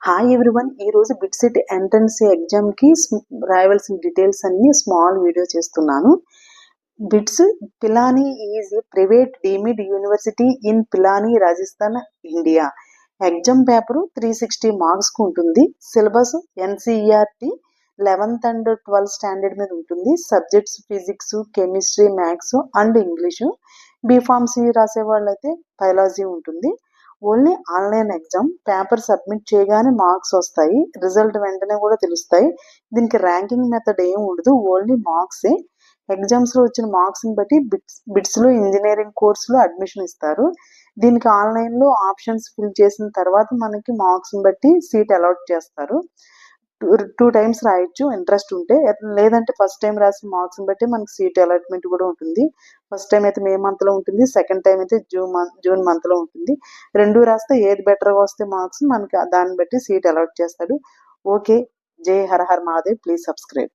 Hi everyone. ఈరోజు బిట్సెట్ entrance ఎగ్జామ్కి రాయవలసిన details అన్ని స్మాల్ వీడియో చేస్తున్నాను. Bits Pilani is a private deemed university in Pilani, Rajasthan, India. Exam paper 360 మార్క్స్కి ఉంటుంది. Syllabus NCERT 11th and 12th standard మీద ఉంటుంది. Subjects physics, chemistry, maths and English. B Pharmacy రాసే వాళ్ళైతే బయాలజీ ఉంటుంది. Only online exam. Paper submit చేయగానే marks వస్తాయి, రిజల్ట్ వెంటనే కూడా తెలుస్తాయి. దీనికి ర్యాంకింగ్ మెథడ్ ఏం ఉండదు, ఓన్లీ మార్క్సే. ఎగ్జామ్స్లో వచ్చిన మార్క్స్ని బట్టి బిట్స్లో ఇంజనీరింగ్ కోర్సులో అడ్మిషన్ ఇస్తారు. దీనికి ఆన్లైన్లో ఆప్షన్స్ ఫిల్ చేసిన తర్వాత మనకి మార్క్స్ని బట్టి సీట్ అలాట్ చేస్తారు. టూ టైమ్స్ రాయొచ్చు ఇంట్రెస్ట్ ఉంటే, లేదంటే ఫస్ట్ టైం రాసిన మార్క్స్ని బట్టి మనకి సీట్ అలాట్మెంట్ కూడా ఉంటుంది. ఫస్ట్ టైం అయితే మే మంత్లో ఉంటుంది, సెకండ్ టైం అయితే జూన్ మంత్లో ఉంటుంది. రెండు రాస్తే ఏది బెటర్గా వస్తే మార్క్స్ మనకి దాన్ని బట్టి సీట్ అలాట్ చేస్తాడు. Okay, Jai Hara Har Mahadev. Please subscribe.